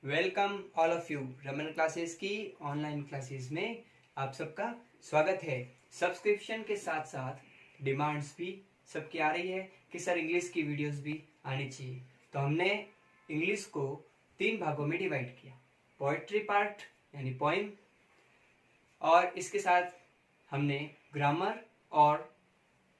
Welcome all of you Raman classes की online classes में आप सबका स्वागत है। सब्सक्रिप्शन के साथ साथ डिमांड्स भी सबकी आ रही है कि सर इंग्लिश की वीडियोस भी आनी चाहिए। तो हमने इंग्लिश को 3 भागों में डिवाइड किया, पोएट्री पार्ट यानी पोइम, और इसके साथ हमने ग्रामर और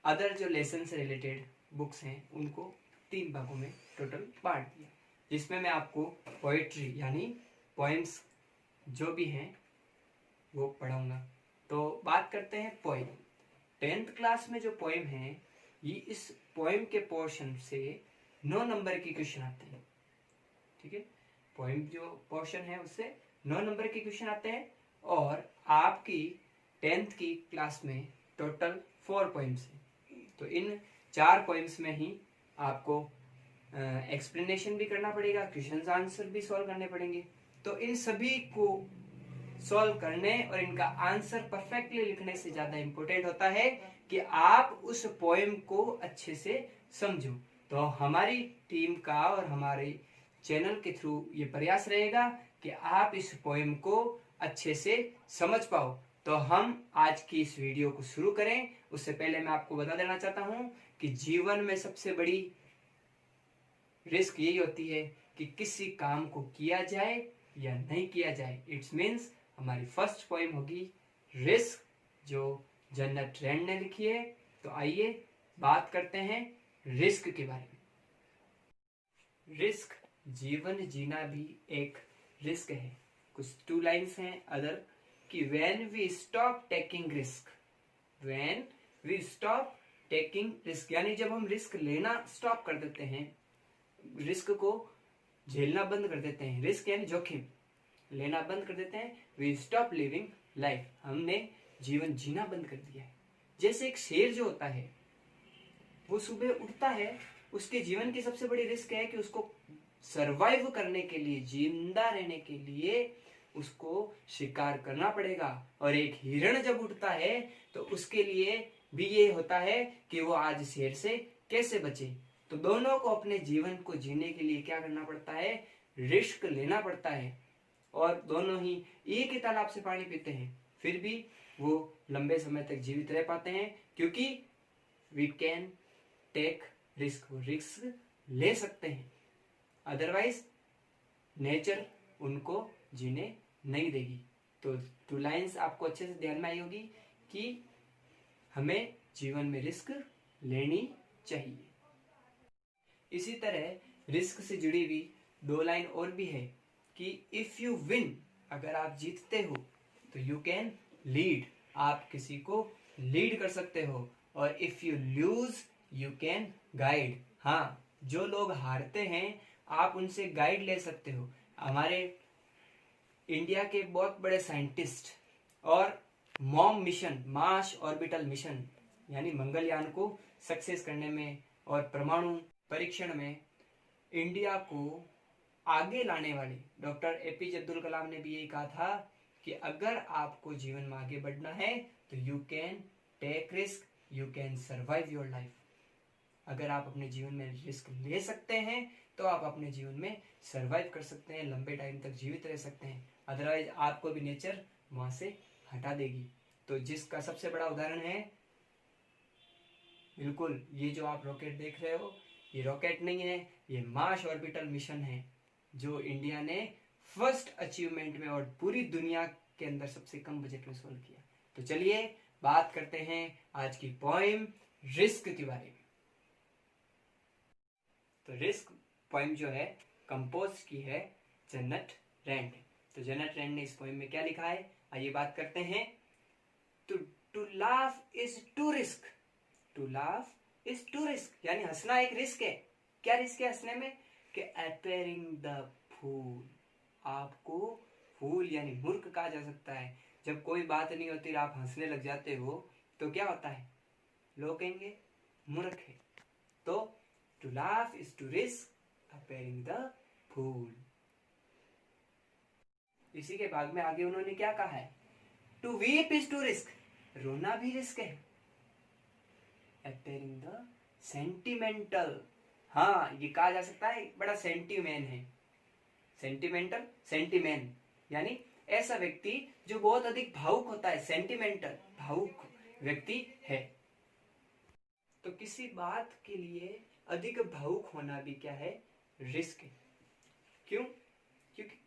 अदर जो लेसन से रिलेटेड बुक्स हैं उनको 3 भागों में टोटल बांट दिया, जिसमें मैं आपको पोएट्री यानी पोएम्स जो भी हैं वो पढ़ाऊंगा। तो बात करते हैं पोएम। 10th क्लास में जो पोएम है, ये इस पोएम के पोर्शन से 9 नंबर की क्वेश्चन आते हैं। ठीक है, पोएम जो पोर्शन है उससे 9 नंबर के क्वेश्चन आते हैं, और आपकी 10th की क्लास में टोटल 4 पोएम्स हैं। तो इन 4 पोएम्स में ही आपको एक्सप्लेनेशन भी करना पड़ेगा, क्वेश्चन आंसर भी सॉल्व करने पड़ेंगे। तो इन सभी को सॉल्व करने और इनका आंसर परफेक्टली लिखने से ज्यादा इंपॉर्टेंट होता है कि आप उस पोएम को अच्छे से समझो। तो हमारी टीम का और हमारे चैनल के थ्रू ये प्रयास रहेगा कि आप इस पोएम को अच्छे से समझ पाओ। तो हम आज की इस वीडियो को शुरू करें उससे पहले मैं आपको बता देना चाहता हूं कि जीवन में सबसे बड़ी रिस्क यही होती है कि किसी काम को किया जाए या नहीं किया जाए। इट्स मीन्स हमारी फर्स्ट पोएम होगी रिस्क, जो जन्नत ट्रेंड ने लिखी है। तो आइए बात करते हैं रिस्क के बारे में। रिस्क, जीवन जीना भी एक रिस्क है। कुछ 2 लाइन्स हैं अदर कि when we stop taking risk, when we stop taking risk यानी जब हम रिस्क लेना स्टॉप कर देते हैं, रिस्क को झेलना बंद कर देते हैं, रिस्क यानी जोखिम लेना बंद कर देते हैं, वी स्टॉप लिविंग लाइफ, हमने जीवन जीना बंद कर दिया है। जैसे एक शेर जो होता है वो सुबह उठता है, उसके जीवन की सबसे बड़ी रिस्क है कि उसको सरवाइव करने के लिए, जिंदा रहने के लिए उसको शिकार करना पड़ेगा। और एक हिरण जब उठता है तो उसके लिए भी ये होता है कि वो आज शेर से कैसे बचे। तो दोनों को अपने जीवन को जीने के लिए क्या करना पड़ता है, रिस्क लेना पड़ता है। और दोनों ही एक ही तालाब से पानी पीते हैं, फिर भी वो लंबे समय तक जीवित रह पाते हैं, क्योंकि वी कैन टेक रिस्क, वो रिस्क ले सकते हैं। अदरवाइज नेचर उनको जीने नहीं देगी। तो 2 लाइन्स आपको अच्छे से ध्यान में आई होगी कि हमें जीवन में रिस्क लेनी चाहिए। इसी तरह रिस्क से जुड़ी हुई 2 लाइन और भी है कि इफ यू विन, अगर आप जीतते हो तो यू कैन लीड, आप किसी को लीड कर सकते हो। और if you lose you can guide, हाँ, जो लोग हारते हैं आप उनसे गाइड ले सकते हो। हमारे इंडिया के बहुत बड़े साइंटिस्ट और mom mission, Mars orbital mission यानी मंगलयान को सक्सेस करने में और परमाणु परीक्षण में इंडिया को आगे लाने वाले डॉक्टर एपीजे अब्दुल कलाम ने भी यही कहा था कि अगर आपको जीवन में आगे बढ़ना है तो you can take risk, you can survive your life. अगर आप अपने जीवन में रिस्क ले सकते हैं तो आप अपने जीवन में सर्वाइव कर सकते हैं, लंबे टाइम तक जीवित रह सकते हैं। अदरवाइज आपको भी नेचर वहां से हटा देगी। तो जिसका सबसे बड़ा उदाहरण है, बिल्कुल ये जो आप रॉकेट देख रहे हो, ये रॉकेट नहीं है, ये मार्स ऑर्बिटल मिशन है, जो इंडिया ने फर्स्ट अचीवमेंट में और पूरी दुनिया के अंदर सबसे कम बजट में सोल्व किया। तो चलिए बात करते हैं आज की पोएम रिस्क के बारे में। तो रिस्क पोएम जो है कंपोज की है जन्नत रैंड। तो जन्नत रैंड ने इस पोएम में क्या लिखा है, आइए बात करते हैं। To laugh is to risk, to laugh is to risk यानी हंसना एक रिस्क है। क्या रिस्क है हंसने में, कि अपीयरिंग द फूल, आपको फूल यानी मूर्ख कहा जा सकता है। जब कोई बात नहीं होती और आप हंसने लग जाते हो तो क्या होता है, लोग कहेंगे मूर्ख है। तो to laugh is to risk appearing the fool. इसी के भाग में आगे उन्होंने क्या कहा है, to weep is to risk, रोना भी रिस्क है। अपीयरिंग द सेंटिमेंटल, हाँ ये कहा जा सकता है बड़ा सेंटिमेंट है। सेंटिमेंटल, सेंटिमेन यानी ऐसा व्यक्ति जो बहुत अधिक भावुक होता है, सेंटिमेंटल भावुक व्यक्ति है। तो किसी बात के लिए अधिक भावुक होना भी क्या है, रिस्क है। क्यों? क्योंकि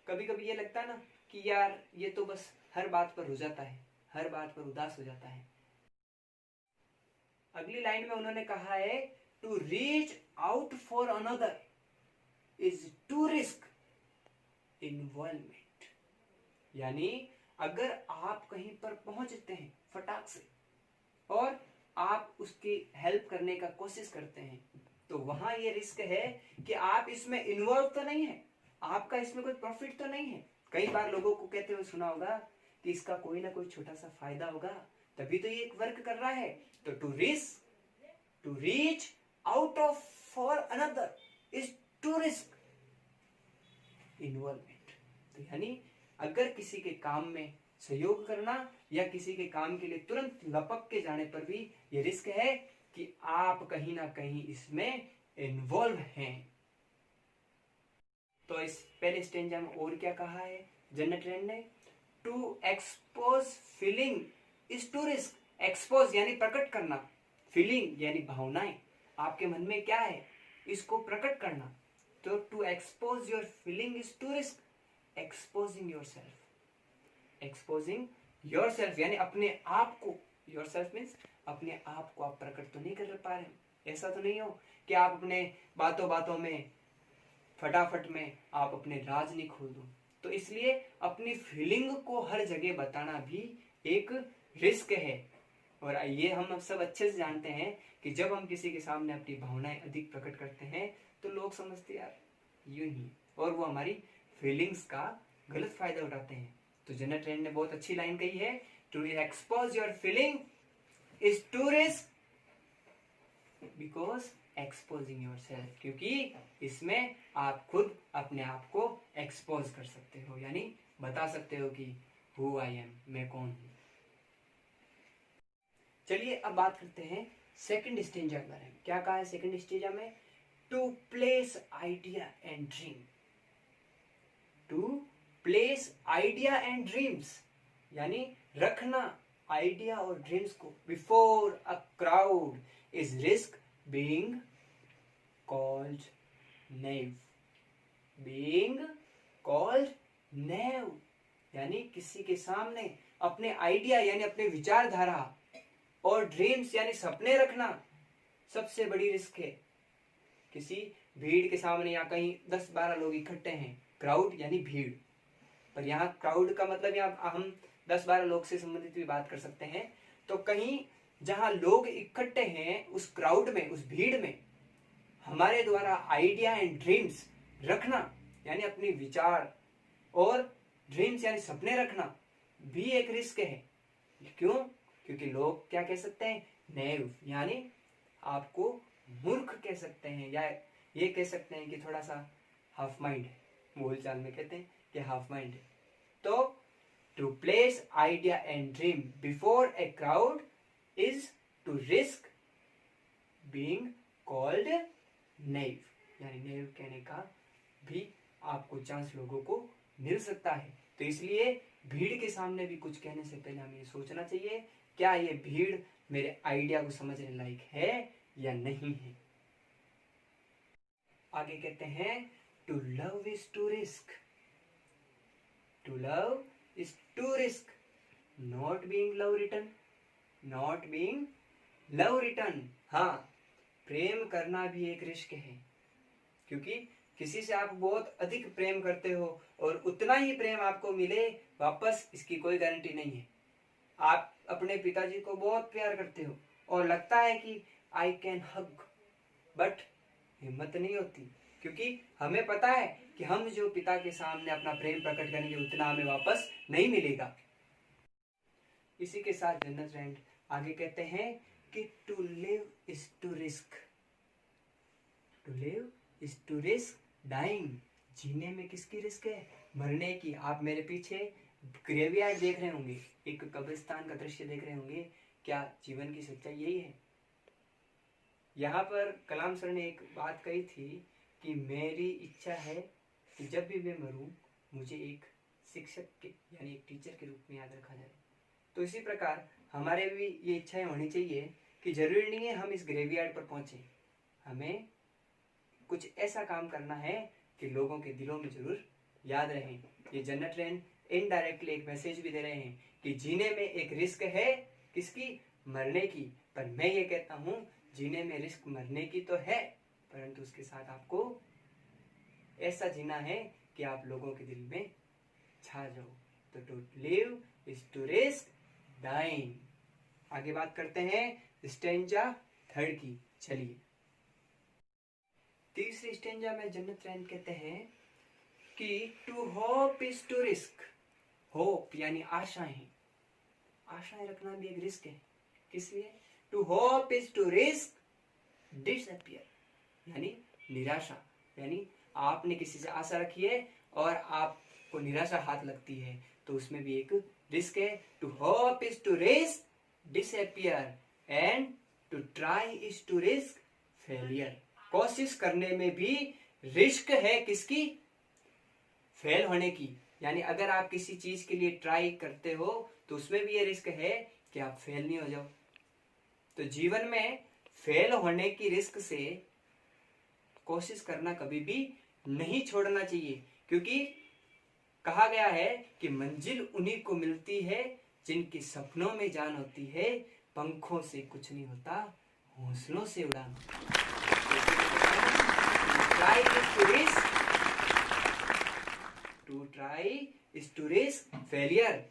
कभी कभी ये लगता है ना कि यार ये तो बस हर बात पर हो जाता है, हर बात पर उदास हो जाता है। अगली लाइन में उन्होंने कहा है to reach out for another is to risk involvement. यानी अगर आप कहीं पर पहुंचते हैं फटाक से और आप उसकी हेल्प करने का कोशिश करते हैं, तो वहां ये रिस्क है कि आप इसमें इन्वॉल्व तो नहीं है, आपका इसमें कोई प्रॉफिट तो नहीं है। कई बार लोगों को कहते हुए सुना होगा कि इसका कोई ना कोई छोटा सा फायदा होगा, तभी तो ये वर्क कर रहा है। तो to reach out of for another is to risk involvement. तो यानी अगर किसी के काम में सहयोग करना या किसी के काम के लिए तुरंत लपक के जाने पर भी ये रिस्क है कि आप कहीं ना कहीं इसमें इन्वॉल्व हैं। तो इस पहले स्टेंजा में और क्या कहा है जन्नत ट्रेंड ने, to expose feeling is to risk. Expose यानी प्रकट करना, फीलिंग यानी भावनाएं, आपके मन में क्या है इसको प्रकट करना। तो to expose your feeling is to risk exposing yourself. Exposing yourself यानी अपने आप को, योर सेल्फ मीन्स अपने आप को आप प्रकट तो नहीं कर पा रहे। ऐसा तो नहीं हो कि आप अपने बातों बातों में फटाफट में आप अपने राज नहीं खोल दो। तो इसलिए अपनी फीलिंग को हर जगह बताना भी एक रिस्क है। और ये हम सब अच्छे से जानते हैं कि जब हम किसी के सामने अपनी भावनाएं अधिक प्रकट करते हैं तो लोग समझते यार यूं ही, और वो हमारी फीलिंग्स का गलत फायदा उठाते हैं। तो जन्नत ट्रेंड ने बहुत अच्छी लाइन कही है, to expose your feeling is to risk because exposing yourself, क्योंकि इसमें आप खुद अपने आप को एक्सपोज कर सकते हो, यानी बता सकते हो कि हु आई एम, मैं कौन हूं। चलिए अब बात करते हैं सेकंड स्टेंजा के बारे में। क्या कहा है सेकंड स्टेंजा में, to place idea and dream. To place idea and dreams यानी रखना आइडिया और ड्रीम्स को before a crowd is risk being called naive. Being called naive यानी किसी के सामने अपने आइडिया यानी अपने विचारधारा और ड्रीम्स यानी सपने रखना सबसे बड़ी रिस्क है। किसी भीड़ के सामने या कहीं 10-12 लोग इकट्ठे हैं, क्राउड यानी भीड़, पर यहाँ क्राउड का मतलब यहाँ हम 10-12 लोग से संबंधित भी बात कर सकते हैं। तो कहीं जहां लोग इकट्ठे हैं उस क्राउड में, उस भीड़ में हमारे द्वारा आइडिया एंड ड्रीम्स रखना यानी अपने विचार और ड्रीम्स यानी सपने रखना भी एक रिस्क है। क्यों? क्योंकि लोग क्या कह सकते हैं, नेव यानी आपको मूर्ख कह सकते हैं, या ये कह सकते हैं कि थोड़ा सा हाफ माइंड है, बोलचाल में कहते हैं कि हाफ माइंड है। तो to place idea and dream before a crowd is to risk being called naive यानी नेव कहने का भी आपको चांस लोगों को मिल सकता है। तो इसलिए भीड़ के सामने भी कुछ कहने से पहले हमें सोचना चाहिए क्या ये भीड़ मेरे आइडिया को समझने लायक है या नहीं है। आगे कहते हैं to love is to risk. To love is to risk not being love return. Not being love return, हाँ प्रेम करना भी एक रिस्क है, क्योंकि किसी से आप बहुत अधिक प्रेम करते हो और उतना ही प्रेम आपको मिले वापस, इसकी कोई गारंटी नहीं है। आप अपने पिताजी को बहुत प्यार करते हो और लगता है कि आई कैन हग, बट हिम्मत नहीं होती, क्योंकि हमें पता है कि हम जो पिता के सामने अपना प्रेम प्रकट करेंगे उतना हमें वापस नहीं मिलेगा। इसी के साथ जन्नत फ्रेंड आगे कहते हैं कि to live is to risk. To live is to risk dying, जीने में किसकी रिस्क है, मरने की। आप मेरे पीछे ग्रेवयार्ड देख रहे होंगे, एक कब्रिस्तान का दृश्य देख रहे होंगे, क्या जीवन की सच्चाई यही है। यहाँ पर कलाम सर ने एक बात कही थी कि मेरी इच्छा है कि जब भी मैं मरूं मुझे एक शिक्षक के यानी एक टीचर के रूप में याद रखा जाए। तो इसी प्रकार हमारे भी ये इच्छाएं होनी चाहिए कि जरूरी नहीं है हम इस ग्रेवयार्ड पर पहुंचे, हमें कुछ ऐसा काम करना है कि लोगों के दिलों में जरूर याद रहे। ये जन्नत ट्रेन इनडायरेक्टली एक मैसेज भी दे रहे हैं कि जीने में एक रिस्क है, किसकी? मरने की। पर मैं ये कहता हूं जीने में रिस्क मरने की तो है, परंतु उसके साथ आपको ऐसा जीना है कि आप लोगों के दिल में छा जाओ। तो to live is to risk dying. आगे बात करते हैं स्टेंजा थर्ड की। चलिए, तीसरी स्टेंजा में जन्नत ट्रेन कहते हैं कि to hope is to risk. Hope यानी आशाएं, आशाएं रखना भी एक रिस्क है। किस लिए? To hope is to risk disappear, यानी निराशा। यानी आपने किसी से आशा रखी है और आपको निराशा हाथ लगती है, तो उसमें भी एक रिस्क है। To hope is to risk disappear and to try is to risk failure. कोशिश करने में भी रिस्क है, किसकी? फेल होने की। यानी अगर आप किसी चीज के लिए ट्राई करते हो तो उसमें भी ये रिस्क है कि आप फेल नहीं हो जाओ। तो जीवन में फेल होने की रिस्क से कोशिश करना कभी भी नहीं छोड़ना चाहिए, क्योंकि कहा गया है कि मंजिल उन्हीं को मिलती है जिनके सपनों में जान होती है। पंखों से कुछ नहीं होता, हौसलों से उड़ान। To try is to risk failure,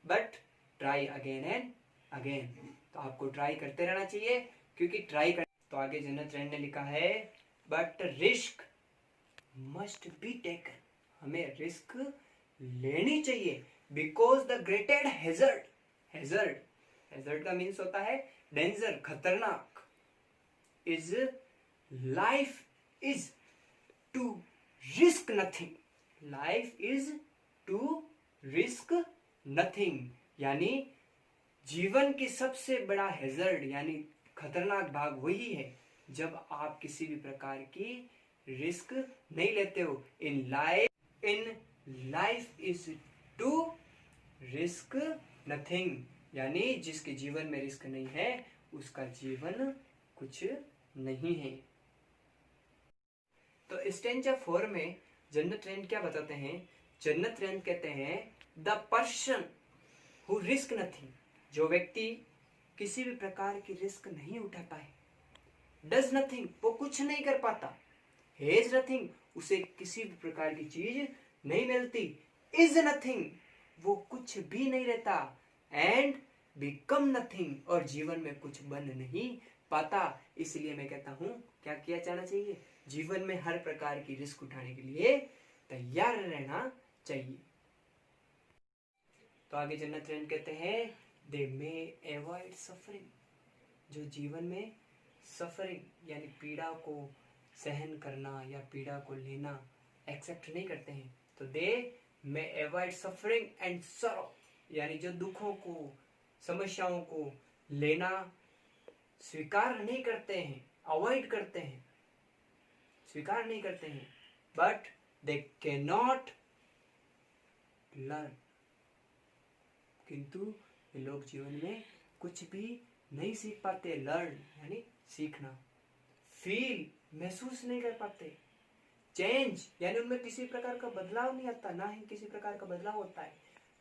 but try again and again. तो आपको ट्राई करते रहना चाहिए, क्योंकि ट्राई कर। तो आगे जन्नत ट्रेंड ने लिखा है but risk must be taken. हमें रिस्क लेनी चाहिए, because the greatest hazard, hazard hazard का मीन्स होता है डेंजर, खतरनाक। Is life is to risk nothing, life is to risk nothing. यानी जीवन की सबसे बड़ा हैजर्ड यानी खतरनाक भाग वही है जब आप किसी भी प्रकार की रिस्क नहीं लेते हो। In life is to risk nothing, यानी जिसके जीवन में रिस्क नहीं है उसका जीवन कुछ नहीं है। तो स्टेंजा 4 में जन्नत ट्रेंड क्या बताते हैं? जन्नत ट्रेंड कहते हैं the person who risk nothing, जो व्यक्ति किसी भी प्रकार की रिस्क नहीं उठा पाए। डज नथिंग, वो कुछ नहीं कर पाता। हेज नथिंग, उसे किसी भी प्रकार की चीज नहीं मिलती। इज नथिंग, वो कुछ भी नहीं रहता। एंड बिकम नथिंग, और जीवन में कुछ बन नहीं पाता। इसलिए मैं कहता हूं क्या किया जाना चाहिए? जीवन में हर प्रकार की रिस्क उठाने के लिए तैयार रहना चाहिए। तो आगे जन्नत ट्रेंड कहते हैं दे मे अवॉइड सफरिंग, जो जीवन में सफरिंग यानी पीड़ा को सहन करना या पीड़ा को लेना एक्सेप्ट नहीं करते हैं, तो दे मे अवॉइड सफरिंग एंड सरो, यानी जो दुखों को, समस्याओं को लेना स्वीकार नहीं करते हैं, अवॉइड करते हैं, स्वीकार नहीं करते हैं। But they can not learn, किंतु ये लोग जीवन में कुछ भी नहीं सीख पाते। लर्न यानी सीखना। फील, महसूस नहीं कर पाते। चेंज यानी उनमें किसी प्रकार का बदलाव नहीं आता, ना ही किसी प्रकार का बदलाव होता है।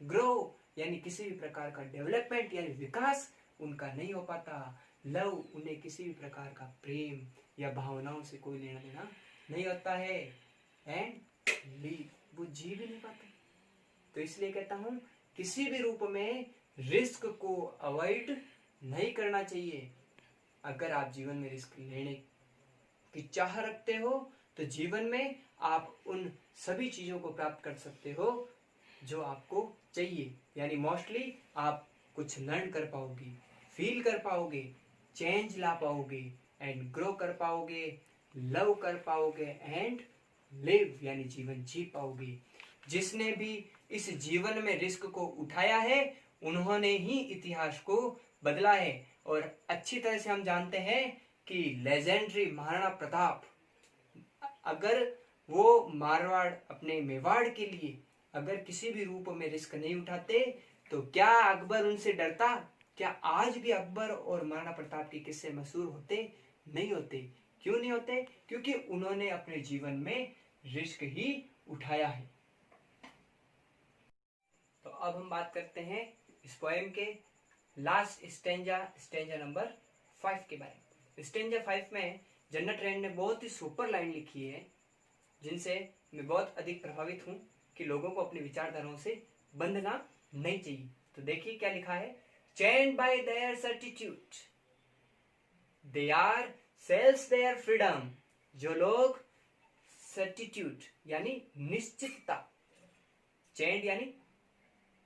ग्रो यानी किसी भी प्रकार का डेवलपमेंट यानी विकास उनका नहीं हो पाता। लव, उन्हें किसी भी प्रकार का प्रेम या भावनाओं से कोई लेना देना नहीं होता है। एंड लीव, वो जी भी नहीं पाते। तो इसलिए कहता हूं किसी भी रूप में रिस्क को अवॉइड नहीं करना चाहिए। अगर आप जीवन में रिस्क लेने की चाह रखते हो तो जीवन में आप उन सभी चीजों को प्राप्त कर सकते हो जो आपको चाहिए। यानी मोस्टली आप कुछ लर्न कर पाओगे, फील कर पाओगे, चेंज ला पाओगे एंड ग्रो कर पाओगे, लव कर पाओगे एंड लिव यानी जीवन जी पाओगे। जिसने भी इस जीवन में रिस्क को उठाया है उन्होंने ही इतिहास को बदला है। और अच्छी तरह से हम जानते हैं कि लेजेंडरी महाराणा प्रताप, अगर वो मारवाड़ अपने मेवाड़ के लिए अगर किसी भी रूप में रिस्क नहीं उठाते तो क्या अकबर उनसे डरता? क्या आज भी अकबर और महाराणा प्रताप के किस्से मशहूर होते? नहीं होते। क्यों नहीं होते? क्योंकि उन्होंने अपने जीवन में रिस्क ही उठाया है। तो अब हम बात करते हैं इस पोएम के लास्ट स्टेंजा नंबर 5 के बारे में। स्टेंजा 5 में जन्नत रैंड ने बहुत ही सुपर लाइन लिखी है जिनसे मैं बहुत अधिक प्रभावित हूं कि लोगों को अपनी विचारधाराओं से बंधना नहीं चाहिए। तो देखिए क्या लिखा है। Chained by their certitude, they are sells their freedom। जो लोग certitude यानी निश्चितता, चैंड यानी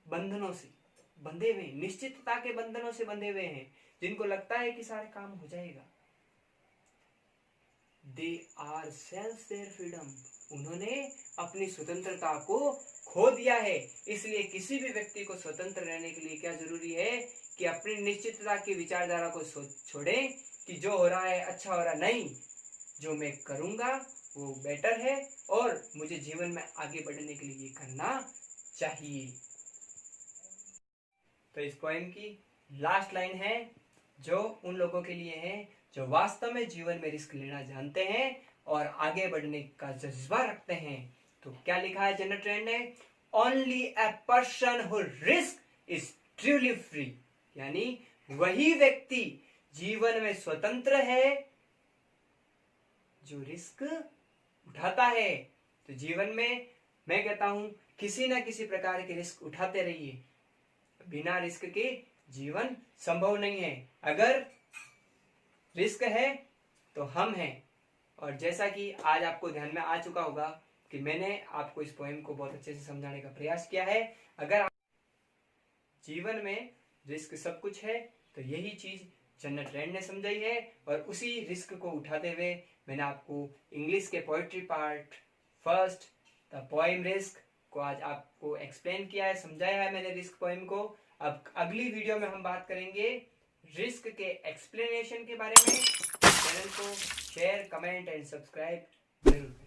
बंधनों से बंधे हुए, निश्चितता के बंधनों से बंधे हुए हैं, जिनको लगता है कि सारे काम हो जाएगा। They are sells their freedom। उन्होंने अपनी स्वतंत्रता को खो दिया है। इसलिए किसी भी व्यक्ति को स्वतंत्र रहने के लिए क्या जरूरी है कि अपनी निश्चितता की विचारधारा को छोड़ें कि जो हो रहा है अच्छा हो रहा नहीं, जो मैं करूंगा वो बेटर है और मुझे जीवन में आगे बढ़ने के लिए ये करना चाहिए। तो इस पोएम की लास्ट लाइन है जो उन लोगों के लिए है जो वास्तव में जीवन में रिस्क लेना जानते हैं और आगे बढ़ने का जज्बा रखते हैं। तो क्या लिखा है जन्नत रैंड ने? Only a person who risk is truly free. यानी वही व्यक्ति जीवन में स्वतंत्र है जो रिस्क उठाता है। तो जीवन में मैं कहता हूं किसी ना किसी प्रकार के रिस्क उठाते रहिए। बिना रिस्क के जीवन संभव नहीं है। अगर रिस्क है तो हम हैं। और जैसा कि आज आपको ध्यान में आ चुका होगा कि मैंने आपको इस पोएम को बहुत अच्छे से समझाने का प्रयास किया है। अगर जीवन में रिस्क सब कुछ है तो यही चीज जन्नत रैंड ने समझाई है और उसी रिस्क को उठाते हुए मैंने आपको इंग्लिश के poetry part first the poem risk को आज आपको एक्सप्लेन किया है, समझाया है मैंने रिस्क पोएम को। अब अगली वीडियो में हम बात करेंगे रिस्क के एक्सप्लेनेशन के बारे में। चैनल को शेयर, कमेंट एंड सब्सक्राइब जरूर करें।